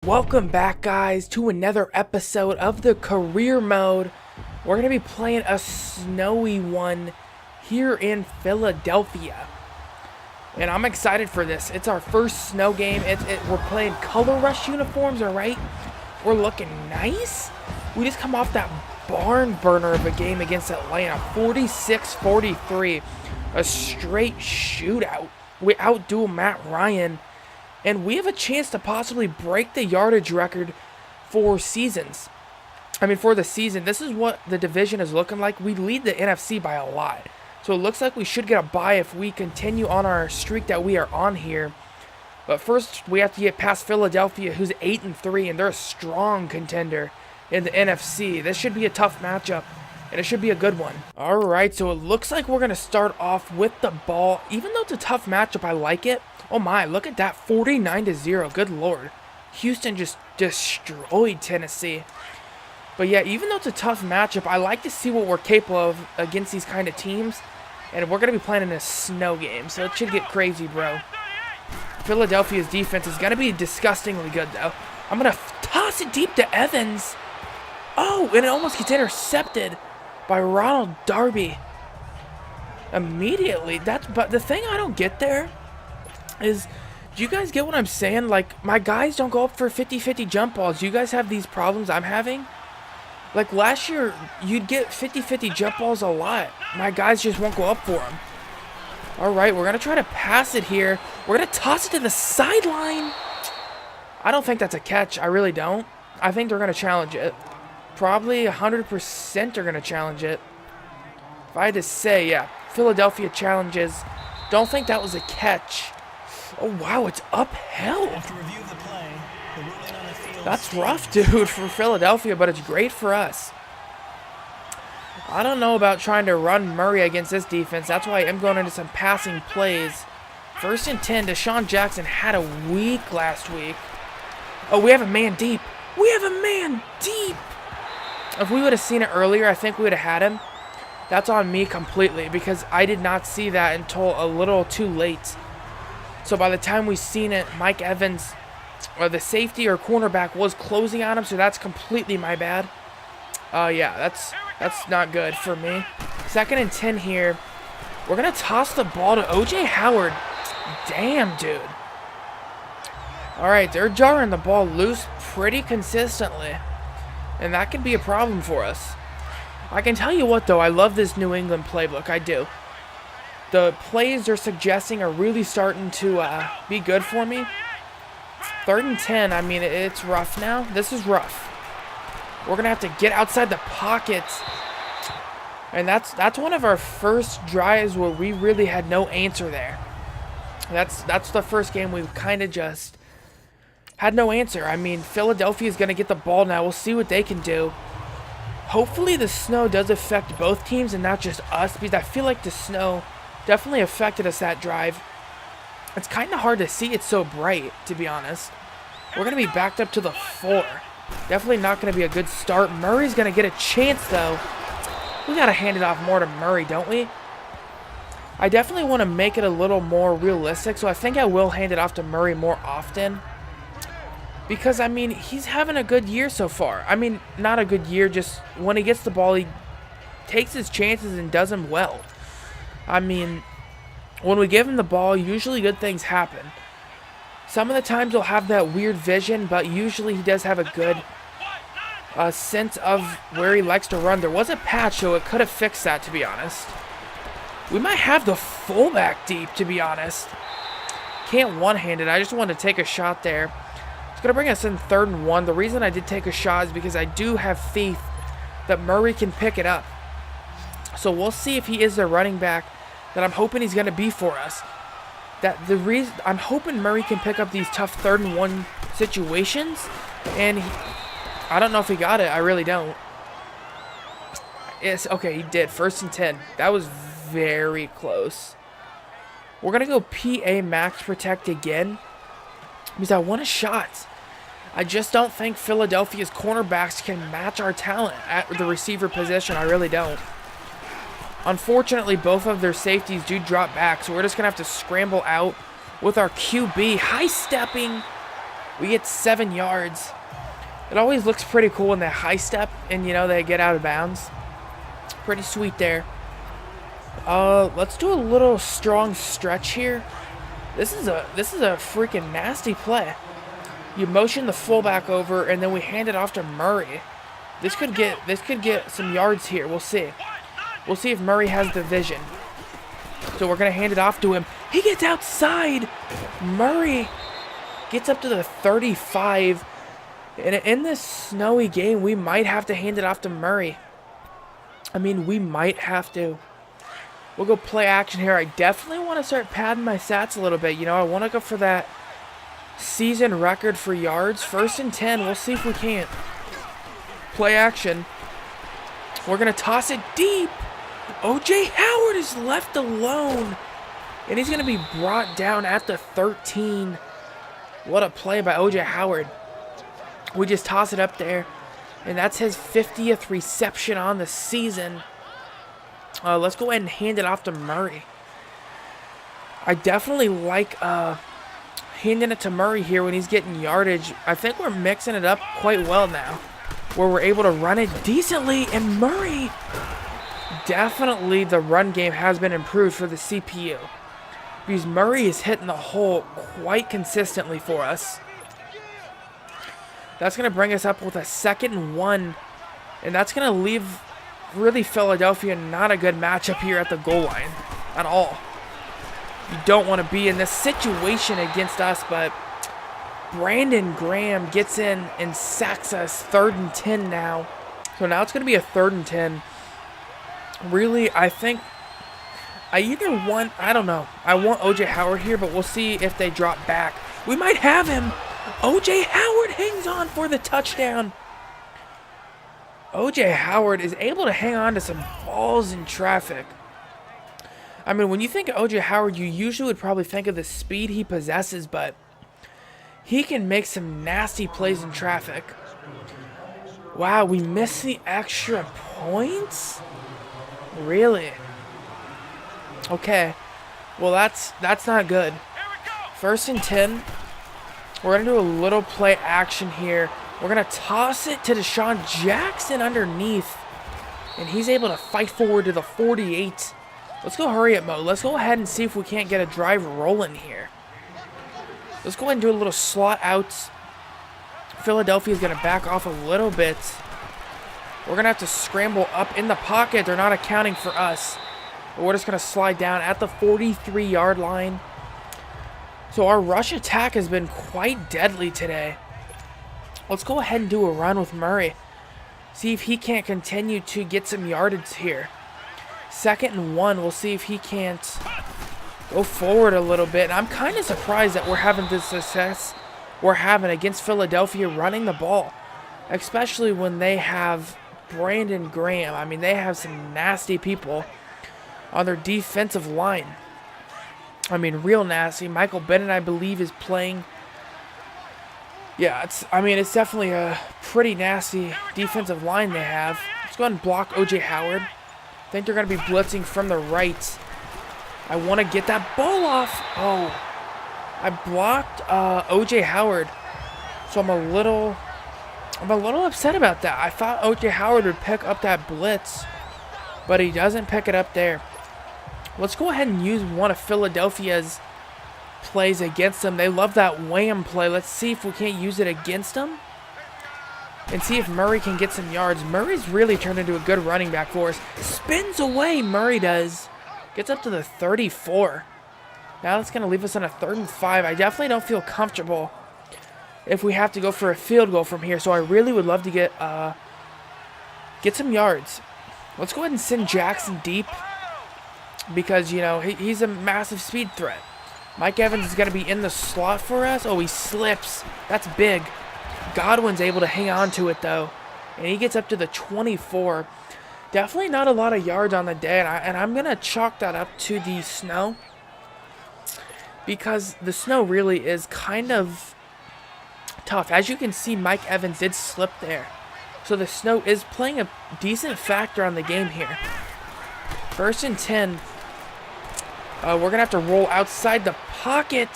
Welcome back, guys, to another episode of the career mode. We're going to be playing a snowy one here in Philadelphia. And I'm excited for this. It's our first snow game. We're playing Color Rush uniforms, alright? We're looking nice. We just come off that barn burner of a game against Atlanta. 46-43. A straight shootout. We outduel Matt Ryan. And we have a chance to possibly break the yardage record for the season. This is what the division is looking like. We lead the NFC by a lot. So it looks like we should get a bye if we continue on our streak that we are on here. But first, we have to get past Philadelphia, who's 8-3, and they're a strong contender in the NFC. This should be a tough matchup, and it should be a good one. Alright, so it looks like we're going to start off with the ball. Even though it's a tough matchup, I like it. Oh my, look at that, 49-0, good lord. Houston just destroyed Tennessee. But yeah, even though it's a tough matchup, I like to see what we're capable of against these kind of teams. And we're going to be playing in a snow game, so it should get crazy, bro. Philadelphia's defense is going to be disgustingly good, though. I'm going to toss it deep to Evans. Oh, and it almost gets intercepted by Ronald Darby. Immediately. But the thing I don't get there is, do you guys get what I'm saying? Like, my guys don't go up for 50-50 jump balls. Do you guys have these problems I'm having? Like, last year, you'd get 50-50 jump balls a lot. My guys just won't go up for them. Alright, we're going to try to pass it here. We're going to toss it to the sideline. I don't think that's a catch. I really don't. I think they're going to challenge it. Probably 100% are going to challenge it. If I had to say, yeah, Philadelphia challenges. Don't think that was a catch. Oh, wow, it's upheld. That's rough, dude, for Philadelphia, but it's great for us. I don't know about trying to run Murray against this defense. That's why I'm going into some passing plays. 1st and 10, Deshaun Jackson had a week last week. Oh, we have a man deep. We have a man deep. If we would have seen it earlier, I think we would have had him. That's on me completely because I did not see that until a little too late. So by the time we seen it, Mike Evans, or the safety or cornerback, was closing on him, so that's completely my bad. Yeah, that's not good for me. 2nd and 10 here. We're going to toss the ball to O.J. Howard. Damn, dude. Alright, they're jarring the ball loose pretty consistently. And that could be a problem for us. I can tell you what, though, I love this New England playbook. I do. The plays they're suggesting are really starting to be good for me. 3rd and 10, I mean, it's rough now. This is rough. We're going to have to get outside the pockets. And that's one of our first drives where we really had no answer there. That's the first game we've kind of just had no answer. I mean, Philadelphia is going to get the ball now. We'll see what they can do. Hopefully the snow does affect both teams and not just us, because I feel like the snow definitely affected us that drive. It's kind of hard to see. It's so bright, to be honest. We're going to be backed up to the 4. Definitely not going to be a good start. Murray's going to get a chance, though. We got to hand it off more to Murray, don't we? I definitely want to make it a little more realistic, so I think I will hand it off to Murray more often. Because, I mean, he's having a good year so far. I mean, not a good year, just when he gets the ball, he takes his chances and does them well. I mean, when we give him the ball, usually good things happen. Some of the times he'll have that weird vision, but usually he does have a good sense of where he likes to run. There was a patch, so it could have fixed that, to be honest. We might have the fullback deep, to be honest. Can't one-hand it. I just wanted to take a shot there. It's going to bring us in 3rd and 1. The reason I did take a shot is because I do have faith that Murray can pick it up. So we'll see if he is the running back that I'm hoping he's going to be for us. I'm hoping Murray can pick up these tough 3rd and 1 situations, and I don't know if he got it. I really don't. Okay, he did. 1st and 10. That was very close. We're going to go PA max protect again because I want a shot. I just don't think Philadelphia's cornerbacks can match our talent at the receiver position. I really don't. Unfortunately, both of their safeties do drop back, so we're just going to have to scramble out with our QB high-stepping We get 7 yards. It always looks pretty cool when they high step and, you know, they get out of bounds. Pretty sweet there. Let's do a little strong stretch here. This is a freaking nasty play. You motion the fullback over and then we hand it off to Murray. This could get some yards here. We'll see. We'll see if Murray has the vision. So we're going to hand it off to him. He gets outside. Murray gets up to the 35. And in this snowy game, we might have to hand it off to Murray. I mean, we might have to. We'll go play action here. I definitely want to start padding my stats a little bit. You know, I want to go for that season record for yards. 1st and 10. We'll see if we can't. Play action. We're going to toss it deep. O.J. Howard is left alone. And he's going to be brought down at the 13. What a play by O.J. Howard. We just toss it up there. And that's his 50th reception on the season. Let's go ahead and hand it off to Murray. I definitely like handing it to Murray here when he's getting yardage. I think we're mixing it up quite well now, where we're able to run it decently. And Murray, definitely the run game has been improved for the CPU, because Murray is hitting the hole quite consistently for us. That's going to bring us up with a 2nd and 1. And that's going to leave really Philadelphia not a good matchup here at the goal line at all. You don't want to be in this situation against us, but Brandon Graham gets in and sacks us. 3rd and 10 now. So now it's going to be a 3rd and 10. Really, I think I don't know. I want O.J. Howard here, but we'll see if they drop back. We might have him. O.J. Howard hangs on for the touchdown. O.J. Howard is able to hang on to some balls in traffic. I mean, when you think of O.J. Howard, you usually would probably think of the speed he possesses, but he can make some nasty plays in traffic. Wow, we missed the extra points? Really? Okay. Well, that's not good. 1st and 10. We're going to do a little play action here. We're going to toss it to Deshaun Jackson underneath. And he's able to fight forward to the 48. Let's go hurry up mode. Let's go ahead and see if we can't get a drive rolling here. Let's go ahead and do a little slot out. Philadelphia's going to back off a little bit. We're going to have to scramble up in the pocket. They're not accounting for us. But we're just going to slide down at the 43-yard line. So our rush attack has been quite deadly today. Let's go ahead and do a run with Murray. See if he can't continue to get some yardage here. 2nd and 1. We'll see if he can't go forward a little bit. And I'm kind of surprised that we're having the success we're having against Philadelphia running the ball. Especially when they have Brandon Graham. I mean, they have some nasty people on their defensive line. I mean, real nasty. Michael Bennett, I believe, is playing. Yeah, it's definitely a pretty nasty defensive line they have. Let's go ahead and block O.J. Howard. I think they're going to be blitzing from the right. I want to get that ball off. Oh, I blocked O.J. Howard. So I'm a little upset about that. I thought O.J. Howard would pick up that blitz, but he doesn't pick it up there. Let's go ahead and use one of Philadelphia's plays against them. They love that wham play. Let's see if we can't use it against them and see if Murray can get some yards. Murray's really turned into a good running back for us. Spins away, Murray does. Gets up to the 34. Now that's going to leave us on a 3rd and 5. I definitely don't feel comfortable if we have to go for a field goal from here, so I really would love to get some yards. Let's go ahead and send Jackson deep, because, you know, he's a massive speed threat. Mike Evans is going to be in the slot for us. Oh, he slips. That's big. Godwin's able to hang on to it, though. And he gets up to the 24. Definitely not a lot of yards on the day. And I'm going to chalk that up to the snow, because the snow really is kind of tough. As you can see, Mike Evans did slip there. So the snow is playing a decent factor on the game here. 1st and 10. We're going to have to roll outside the pocket.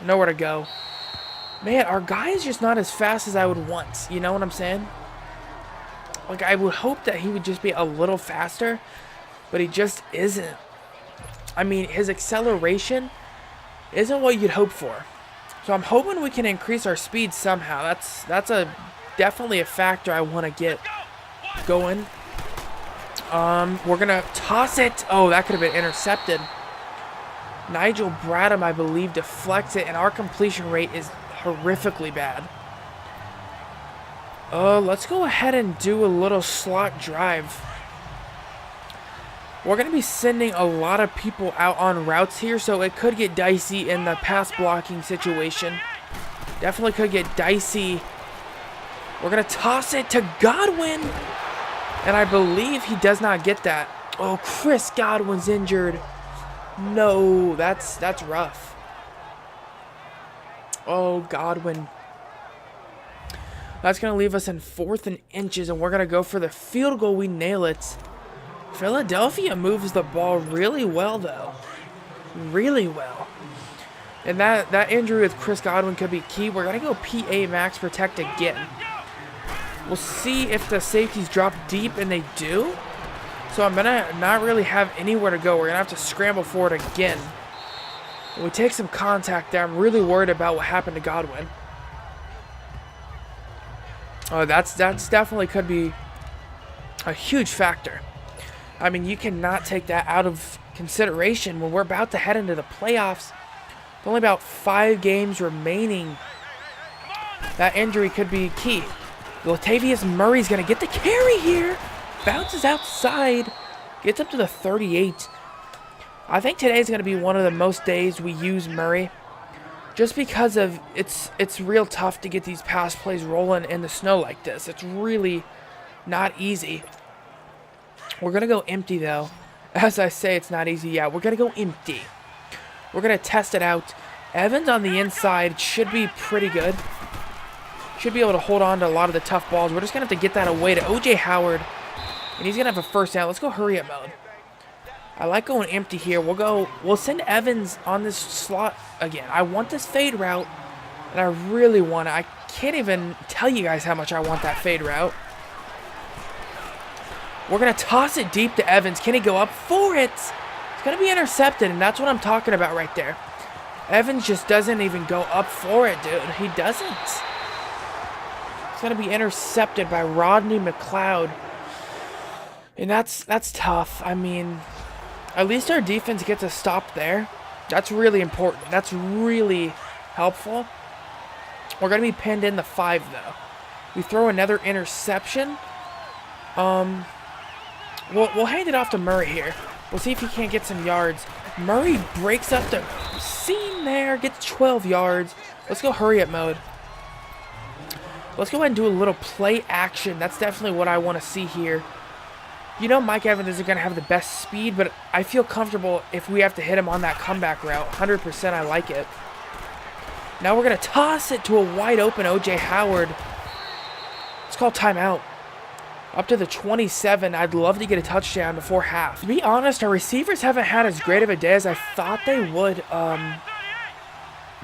Nowhere to go. Man, our guy is just not as fast as I would want. You know what I'm saying? Like, I would hope that he would just be a little faster, but he just isn't. I mean, his acceleration isn't what you'd hope for. So I'm hoping we can increase our speed somehow. That's definitely a factor I want to get going. We're going to toss it. Oh, that could have been intercepted. Nigel Bradham, I believe, deflects it, and our completion rate is horrifically bad. Let's go ahead and do a little slot drive. We're going to be sending a lot of people out on routes here, so it could get dicey in the pass blocking situation. Definitely could get dicey. We're going to toss it to Godwin, and I believe he does not get that. Oh, Chris Godwin's injured. No, that's rough. Oh, Godwin. That's going to leave us in 4th and inches, and we're going to go for the field goal. We nail it. Philadelphia moves the ball really well, though. Really well. And that injury with Chris Godwin could be key. We're going to go PA max protect again. We'll see if the safeties drop deep, and they do. So I'm going to not really have anywhere to go. We're going to have to scramble for it again. When we take some contact there, I'm really worried about what happened to Godwin. Oh, that's definitely could be a huge factor. I mean, you cannot take that out of consideration when we're about to head into the playoffs. With only about 5 games remaining. That injury could be key. Latavius Murray's going to get the carry here. Bounces outside. Gets up to the 38. I think today's going to be one of the most days we use Murray. Just because of it's real tough to get these pass plays rolling in the snow like this. It's really not easy. We're going to go empty, though. As I say, it's not easy. Yeah, we're going to go empty. We're going to test it out. Evans on the inside should be pretty good. Should be able to hold on to a lot of the tough balls. We're just going to have to get that away to O.J. Howard. And he's going to have a first down. Let's go hurry up mode. I like going empty here. We'll send Evans on this slot again. I want this fade route, and I really want it. I can't even tell you guys how much I want that fade route. We're going to toss it deep to Evans. Can he go up for it? It's going to be intercepted, and that's what I'm talking about right there. Evans just doesn't even go up for it, dude. He doesn't. It's going to be intercepted by Rodney McLeod. And that's tough. I mean, at least our defense gets a stop there. That's really important. That's really helpful. We're going to be pinned in the 5, though. We throw another interception. We'll hand it off to Murray here. We'll see if he can't get some yards. Murray breaks up the seam there, gets 12 yards. Let's go hurry up mode. Let's go ahead and do a little play action. That's definitely what I want to see here. You know Mike Evans isn't going to have the best speed, but I feel comfortable if we have to hit him on that comeback route. 100% I like it. Now we're going to toss it to a wide open O.J. Howard. Let's call timeout. Up to the 27. I'd love to get a touchdown before half. To be honest, our receivers haven't had as great of a day as I thought they would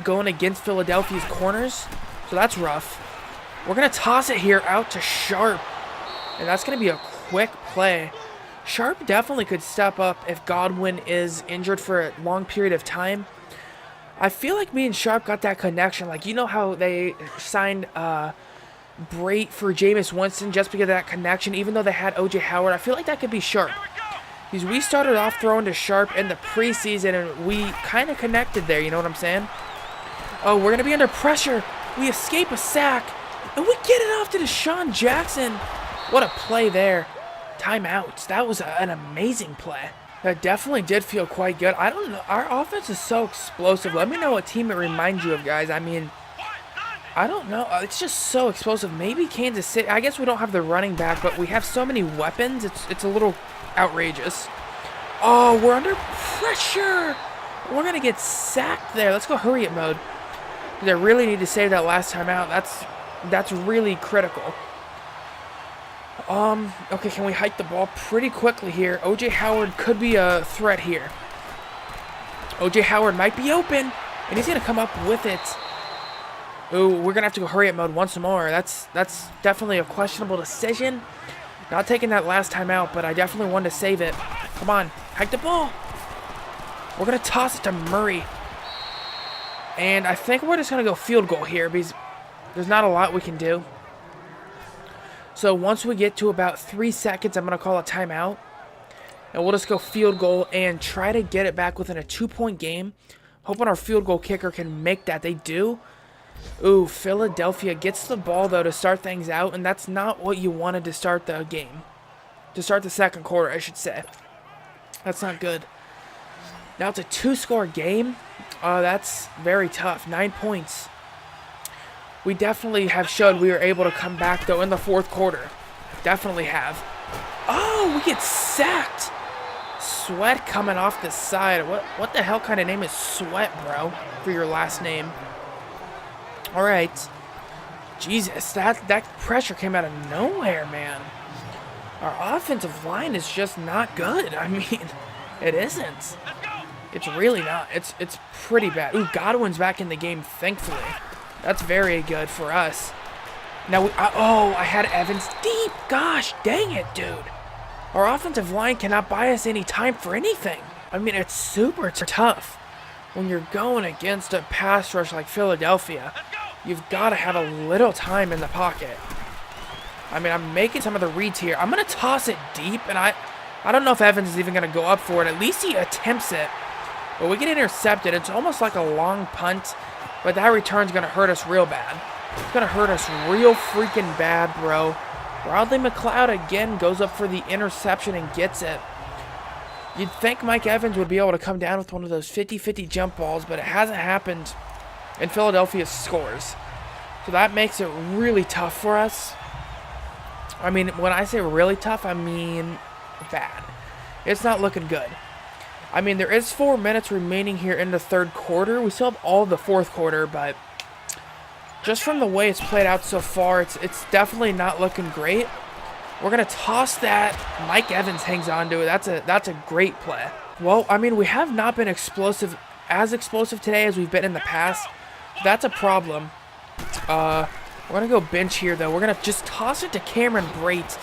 going against Philadelphia's corners. So that's rough. We're going to toss it here out to Sharp. And that's going to be a quick play. Sharp definitely could step up if Godwin is injured for a long period of time. I feel like me and Sharp got that connection. Like, you know how they signed Brait for Jameis Winston just because of that connection, even though they had O.J. Howard. I feel like that could be Sharp. Because we started off throwing to Sharp in the preseason, and we kind of connected there, you know what I'm saying? Oh, we're going to be under pressure. We escape a sack, and we get it off to Deshaun Jackson. What a play there. Timeouts. That was an amazing play. That definitely did feel quite good. I don't know. Our offense is so explosive. Let me know what team it reminds you of, guys. I mean, I don't know. It's just so explosive. Maybe Kansas City. I guess we don't have the running back, but we have so many weapons. It's a little outrageous. Oh, we're under pressure. We're going to get sacked there. Let's go hurry up mode. They really need to save that last time out. That's really critical. Okay, can we hike the ball pretty quickly here? O.J. Howard could be a threat here. O.J. Howard might be open, and he's going to come up with it. Ooh, we're going to have to go hurry up mode once more. That's definitely a questionable decision. Not taking that last time out, but I definitely wanted to save it. Come on, hike the ball. We're going to toss it to Murray. And I think we're just going to go field goal here because there's not a lot we can do. So once we get to about 3 seconds, I'm going to call a timeout. And we'll just go field goal and try to get it back within a 2-point game. Hoping our field goal kicker can make that. They do. Ooh, Philadelphia gets the ball, though, to start things out. And that's not what you wanted to start the game. To start the second quarter, I should say. That's not good. Now it's a 2-score game. That's very tough. 9 points. We definitely have showed we were able to come back, though, in the fourth quarter. Definitely have. Oh, we get sacked. Sweat coming off the side. What the hell kind of name is Sweat, bro, for your last name? All right. Jesus, that pressure came out of nowhere, man. Our offensive line is just not good. I mean, it isn't. It's really not. It's pretty bad. Ooh, Godwin's back in the game, thankfully. That's very good for us. Now, I had Evans deep. Gosh, dang it, dude. Our offensive line cannot buy us any time for anything. I mean, it's super tough. When you're going against a pass rush like Philadelphia, you've got to have a little time in the pocket. I mean, I'm making some of the reads here. I'm going to toss it deep, and I don't know if Evans is even going to go up for it. At least he attempts it. But we get intercepted. It's almost like a long punt, but that return's going to hurt us real bad. It's going to hurt us real freaking bad, bro. Bradley McLeod again goes up for the interception and gets it. You'd think Mike Evans would be able to come down with one of those 50-50 jump balls, but it hasn't happened, and Philadelphia scores. So that makes it really tough for us. I mean, when I say really tough, I mean bad. It's not looking good. I mean, there is 4 minutes remaining here in the third quarter. We still have all of the fourth quarter, but just from the way it's played out so far, it's definitely not looking great. We're going to toss that. Mike Evans hangs on to it. That's a great play. Well, I mean, we have not been as explosive today as we've been in the past. That's a problem. We're going to go bench here, though. We're going to just toss it to Cameron Brate.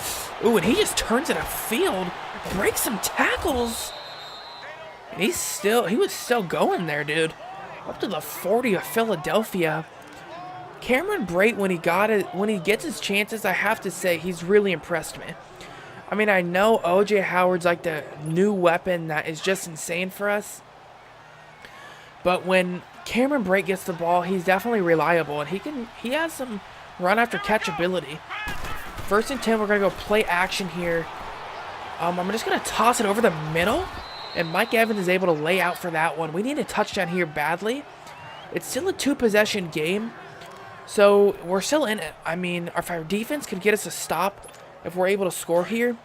Ooh, and he just turns it upfield. Breaks some tackles. And he was still going there, dude. Up to the 40 of Philadelphia. Cameron Brate, when he gets his chances, I have to say he's really impressed me. I mean, I know O.J. Howard's like the new weapon that is just insane for us. But when Cameron Brate gets the ball, he's definitely reliable, and he has some run after catch ability. 1st and 10, we're gonna go play action here. I'm just gonna toss it over the middle, and Mike Evans is able to lay out for that one. We need a touchdown here badly. It's still a 2-possession game, so we're still in it. I mean, if our defense could get us a stop, if we're able to score here,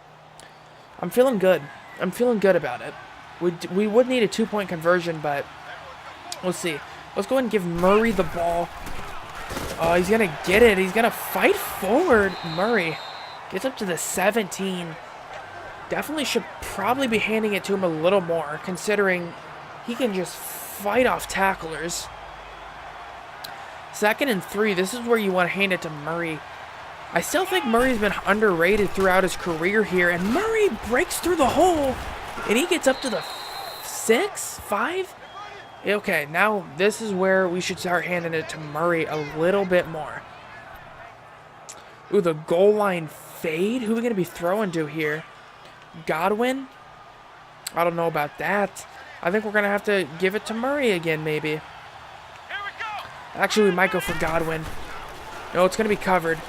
I'm feeling good. I'm feeling good about it. We would need a 2-point conversion, but we'll see. Let's go ahead and give Murray the ball. He's going to get it. He's going to fight forward. Murray gets up to the 17. Definitely should probably be handing it to him a little more, considering he can just fight off tacklers. 2nd and 3. This is where you want to hand it to Murray. I still think Murray's been underrated throughout his career here, and Murray breaks through the hole, and he gets up to the 6, 5. Okay, now this is where we should start handing it to Murray a little bit more. Ooh, the goal line fade. Who are we going to be throwing to here? Godwin? I don't know about that. I think we're going to have to give it to Murray again, maybe. Actually, we might go for Godwin. No, it's going to be covered.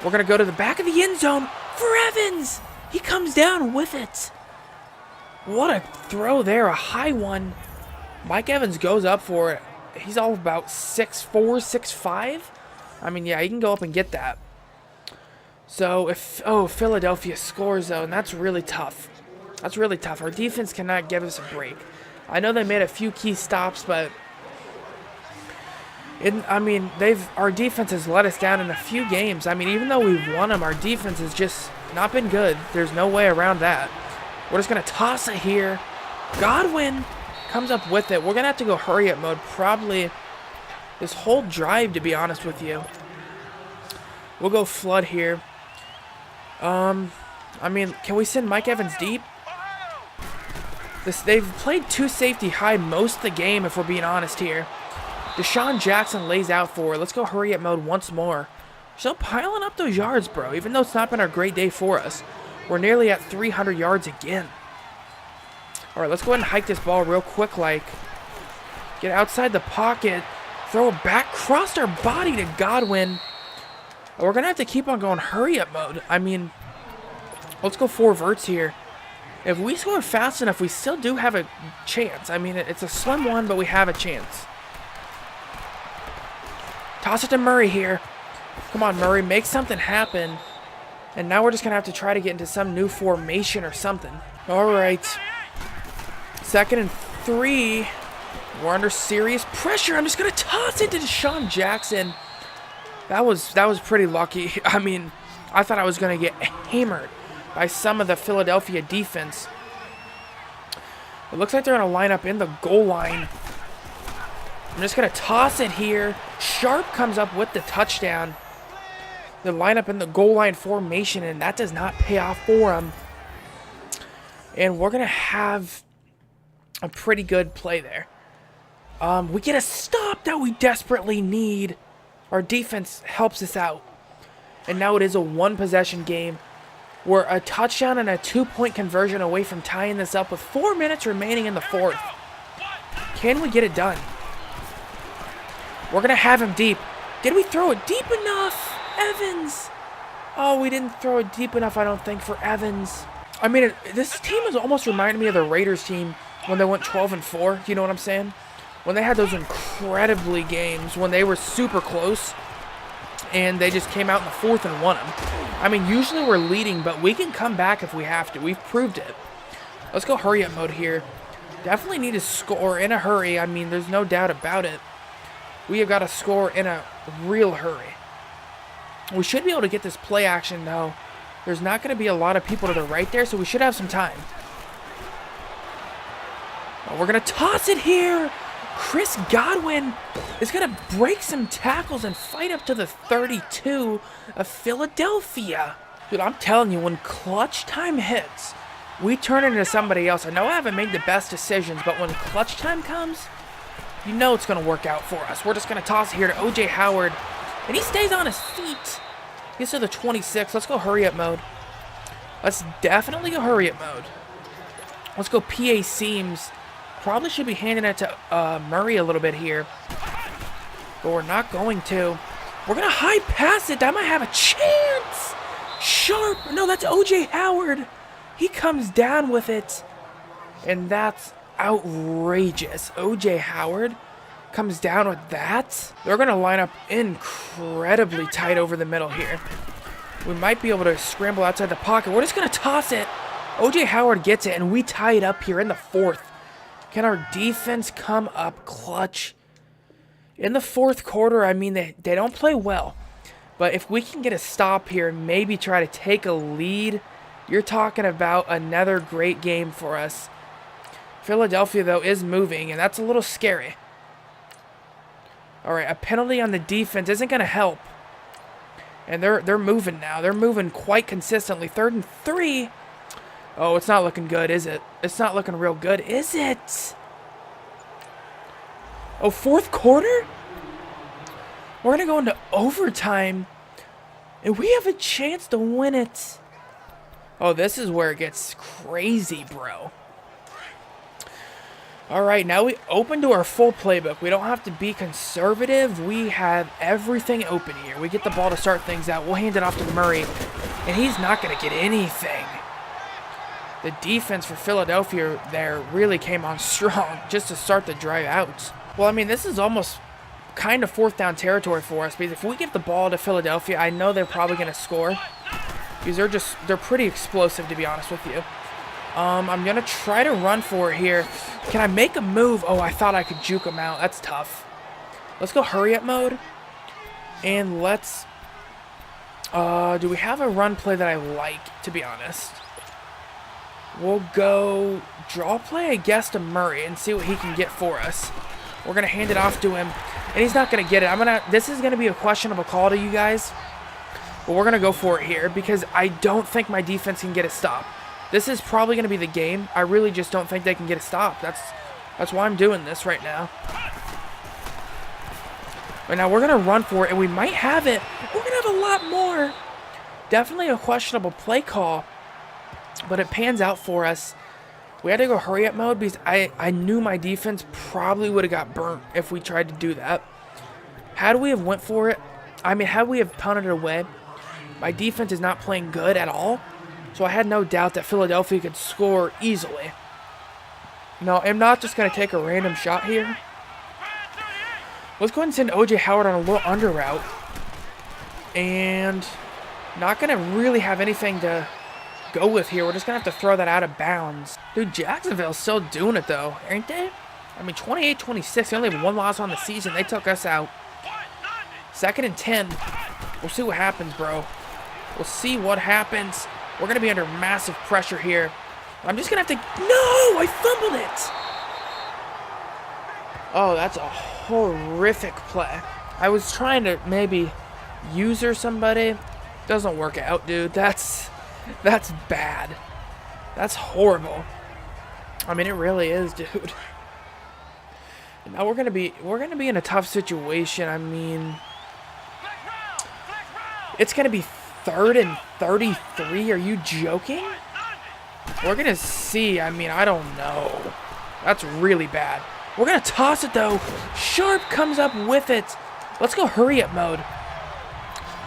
We're going to go to the back of the end zone for Evans. He comes down with it. What a throw there, a high one. Mike Evans goes up for it. He's all about 6'4", 6'5". I mean, yeah, he can go up and get that. So, Philadelphia scores, though, and that's really tough. That's really tough. Our defense cannot give us a break. I know they made a few key stops, but our defense has let us down in a few games. I mean, even though we've won them, our defense has just not been good. There's no way around that. We're just going to toss it here. Godwin comes up with it. We're going to have to go hurry up mode probably this whole drive, to be honest with you. We'll go flood here. I mean, can we send Mike Evans deep? They've played two safety high most of the game, if we're being honest here. Deshaun Jackson lays out for it. Let's go hurry up mode once more. Still piling up those yards, bro. Even though it's not been a great day for us. We're nearly at 300 yards again. Alright, let's go ahead and hike this ball real quick, like. Get outside the pocket. Throw it back. Crossed our body to Godwin. We're going to have to keep on going hurry up mode. I mean, let's go 4 verts here. If we score fast enough, we still do have a chance. I mean, it's a slim one, but we have a chance. Toss it to Murray here. Come on, Murray. Make something happen. And now we're just going to have to try to get into some new formation or something. All right. 2nd and 3. We're under serious pressure. I'm just going to toss it to Deshaun Jackson. That was pretty lucky. I mean, I thought I was going to get hammered by some of the Philadelphia defense. It looks like they're going to line up in the goal line. I'm just going to toss it here. Sharp comes up with the touchdown. They line up in the goal line formation, and that does not pay off for them. And we're going to have a pretty good play there. We get a stop that we desperately need. Our defense helps us out. And now it is a 1-possession game. We're a touchdown and a 2-point conversion away from tying this up with 4 minutes remaining in the 4th. Can we get it done? We're going to have him deep. Did we throw it deep enough? Evans. Oh, we didn't throw it deep enough, I don't think, for Evans. I mean, this team has almost reminded me of the Raiders team when they went 12-4. You know what I'm saying? When they had those incredibly games, when they were super close, and they just came out in the 4th and won them. I mean, usually we're leading, but we can come back if we have to. We've proved it. Let's go hurry up mode here. Definitely need to score in a hurry. I mean, there's no doubt about it. We have got to score in a real hurry. We should be able to get this play action, though. There's not going to be a lot of people to the right there, so we should have some time. Oh, we're going to toss it here. Chris Godwin is going to break some tackles and fight up to the 32 of Philadelphia. Dude, I'm telling you, when clutch time hits, we turn into somebody else. I know I haven't made the best decisions, but when clutch time comes, you know it's going to work out for us. We're just going to toss it here to O.J. Howard, and he stays on his feet. Gets to the 26. Let's go hurry up mode. Let's definitely go hurry up mode. Let's go PA seams. Probably should be handing it to Murray a little bit here. But we're not going to. We're going to high pass it. That might have a chance. Sharp. No, that's O.J. Howard. He comes down with it. And that's outrageous. O.J. Howard comes down with that. They're going to line up incredibly tight over the middle here. We might be able to scramble outside the pocket. We're just going to toss it. O.J. Howard gets it, and we tie it up here in the 4th. Can our defense come up clutch? In the 4th quarter, I mean, they don't play well. But if we can get a stop here, maybe try to take a lead, you're talking about another great game for us. Philadelphia, though, is moving, and that's a little scary. All right, a penalty on the defense isn't going to help. And they're moving now. They're moving quite consistently. 3rd and 3. Oh, it's not looking good, is it? It's not looking real good, is it? Oh, 4th quarter? We're going to go into overtime. And we have a chance to win it. Oh, this is where it gets crazy, bro. All right, now we open to our full playbook. We don't have to be conservative. We have everything open here. We get the ball to start things out. We'll hand it off to Murray. And he's not going to get anything. The defense for Philadelphia there really came on strong just to start the drive out. Well, I mean, this is almost kind of 4th down territory for us, because if we give the ball to Philadelphia, I know they're probably going to score, because they're pretty explosive, to be honest with you. I'm going to try to run for it here. Can I make a move? Oh, I thought I could juke him out. That's tough. Let's go hurry up mode. And let's... do we have a run play that I like, to be honest? We'll go draw play, I guess, to Murray and see what he can get for us. We're going to hand it off to him, and he's not going to get it. This is going to be a questionable call to you guys, but we're going to go for it here because I don't think my defense can get a stop. This is probably going to be the game. I really just don't think they can get a stop. That's why I'm doing this right now. Right now, we're going to run for it, and we might have it. We're going to have a lot more. Definitely a questionable play call, but it pans out for us. We had to go hurry-up mode because I knew my defense probably would have got burnt if we tried to do that. Had we have went for it, had we have punted it away, my defense is not playing good at all, so I had no doubt that Philadelphia could score easily. No, I'm not just going to take a random shot here. Let's go ahead and send O.J. Howard on a little under route. And not going to really have anything to go with here. We're just going to have to throw that out of bounds. Dude, Jacksonville's still doing it, though, aren't they? 28-26. They only have one loss on the season. They took us out. 2nd and 10. We'll see what happens, bro. We'll see what happens. We're going to be under massive pressure here. I'm just going to have to... No! I fumbled it! Oh, that's a horrific play. I was trying to maybe user somebody. Doesn't work out, dude. That's bad. That's horrible. It really is, dude. Now we're gonna be in a tough situation. It's gonna be 3rd and 33. Are you joking? We're gonna see. I don't know. That's really bad. We're gonna toss it though. Sharp comes up with it. Let's go hurry up mode.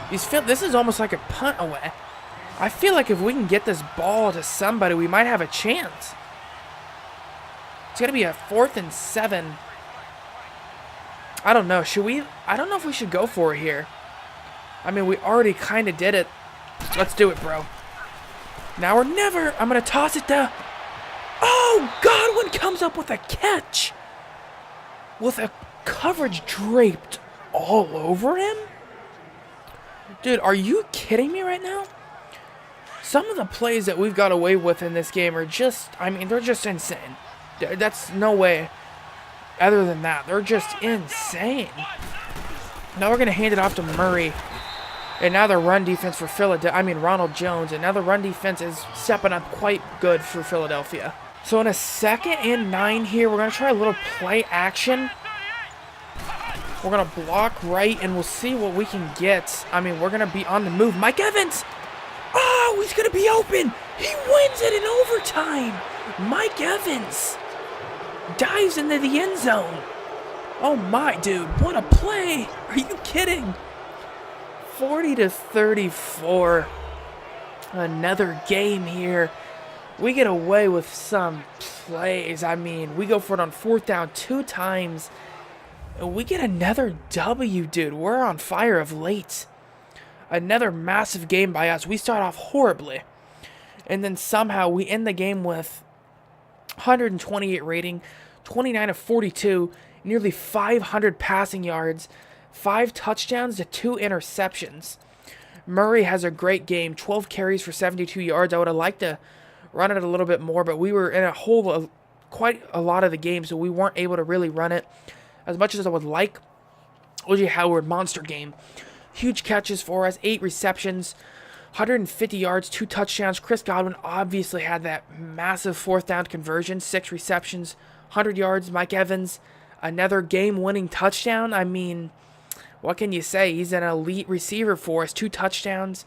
This is almost like a punt away. I feel like if we can get this ball to somebody, we might have a chance. It's gonna be a 4th and 7. I don't know. Should we? I don't know if we should go for it here. We already kind of did it. Let's do it, bro. Now or never. I'm gonna toss it to... Oh, Godwin comes up with a catch. With a coverage draped all over him? Dude, are you kidding me right now? Some of the plays that we've got away with in this game are just... they're just insane. That's no way other than that. They're just insane. Now we're going to hand it off to Murray. And now the run defense for Philadelphia... Ronald Jones. And now the run defense is stepping up quite good for Philadelphia. So in a 2nd and 9 here, we're going to try a little play action. We're going to block right, and we'll see what we can get. We're going to be on the move. Mike Evans! Oh, he's going to be open! He wins it in overtime! Mike Evans dives into the end zone. Oh my, dude, what a play! Are you kidding? 40-34. Another game here. We get away with some plays. We go for it on 4th down 2 times. And we get another W, dude. We're on fire of late. Another massive game by us. We start off horribly. And then somehow we end the game with 128 rating, 29 of 42, nearly 500 passing yards, 5 touchdowns to 2 interceptions. Murray has a great game, 12 carries for 72 yards. I would have liked to run it a little bit more, but we were in a hole of quite a lot of the game, so we weren't able to really run it as much as I would like. O.J. Howard, monster game. Huge catches for us, 8 receptions, 150 yards, 2 touchdowns. Chris Godwin obviously had that massive 4th down conversion, 6 receptions, 100 yards. Mike Evans, another game-winning touchdown. What can you say? He's an elite receiver for us, 2 touchdowns.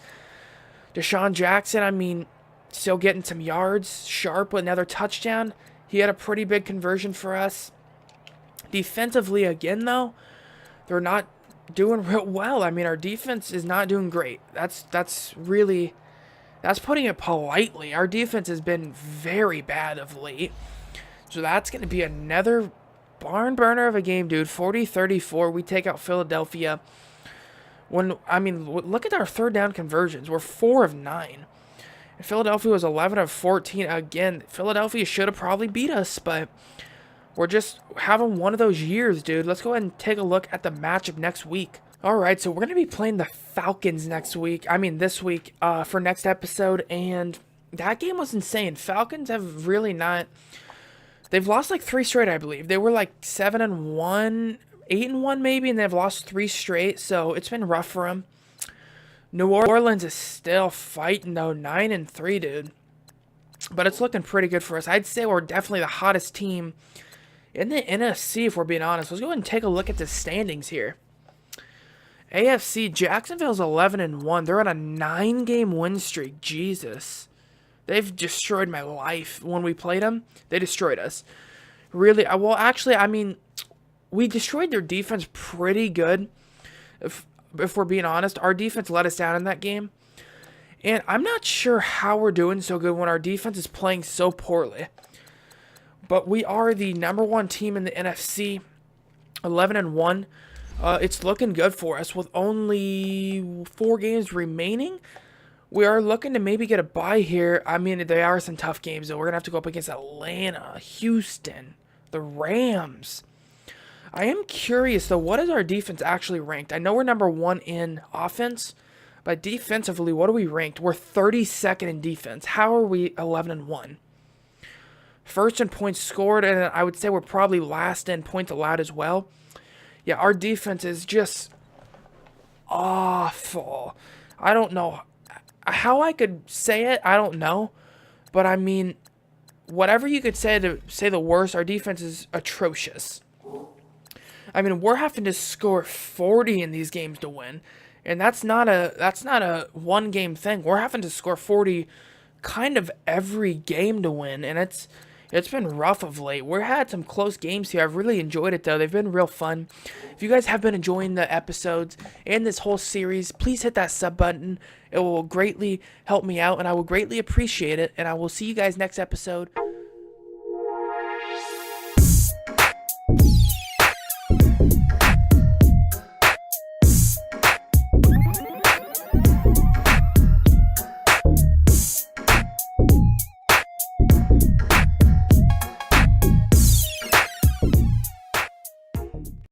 Deshaun Jackson, still getting some yards. Sharp with another touchdown. He had a pretty big conversion for us. Defensively, again, though, they're not doing real well. Our defense is not doing great. That's putting it politely. Our defense has been very bad of late. So that's going to be another barn burner of a game, dude. 40-34. We take out Philadelphia. Look at our 3rd down conversions. We're 4 of 9. Philadelphia was 11 of 14. Again, Philadelphia should have probably beat us, but we're just having one of those years, dude. Let's go ahead and take a look at the matchup next week. All right, so we're going to be playing the Falcons next week. This week for next episode, and that game was insane. Falcons have really not... They've lost like 3 straight, I believe. They were like 7-1, 8-1 maybe, and they've lost 3 straight, so it's been rough for them. New Orleans is still fighting though, 9-3, dude. But it's looking pretty good for us. I'd say we're definitely the hottest team in the NFC, if we're being honest. Let's go ahead and take a look at the standings here. AFC, Jacksonville's 11-1. They're on a 9-game win streak. Jesus. They've destroyed my life. When we played them, they destroyed us. Really, well, actually, I mean, we destroyed their defense pretty good. If we're being honest, our defense let us down in that game. And I'm not sure how we're doing so good when our defense is playing so poorly. But we are the #1 team in the NFC, 11-1. It's looking good for us with only 4 games remaining. We are looking to maybe get a bye here. I mean, there are some tough games, though. We're going to have to go up against Atlanta, Houston, the Rams. I am curious, though, what is our defense actually ranked? I know we're #1 in offense, but defensively, what are we ranked? We're 32nd in defense. How are we 11-1? First in points scored, and I would say we're probably last in points allowed as well. Yeah, our defense is just awful. I don't know how I could say it. I don't know. But, I mean, whatever you could say to say the worst, our defense is atrocious. I mean, we're having to score 40 in these games to win. And that's not a one-game thing. We're having to score 40 kind of every game to win. And it's been rough of late. We've had some close games here. I've really enjoyed it, though. They've been real fun. If you guys have been enjoying the episodes and this whole series, please hit that sub button. It will greatly help me out, and I will greatly appreciate it. And I will see you guys next episode.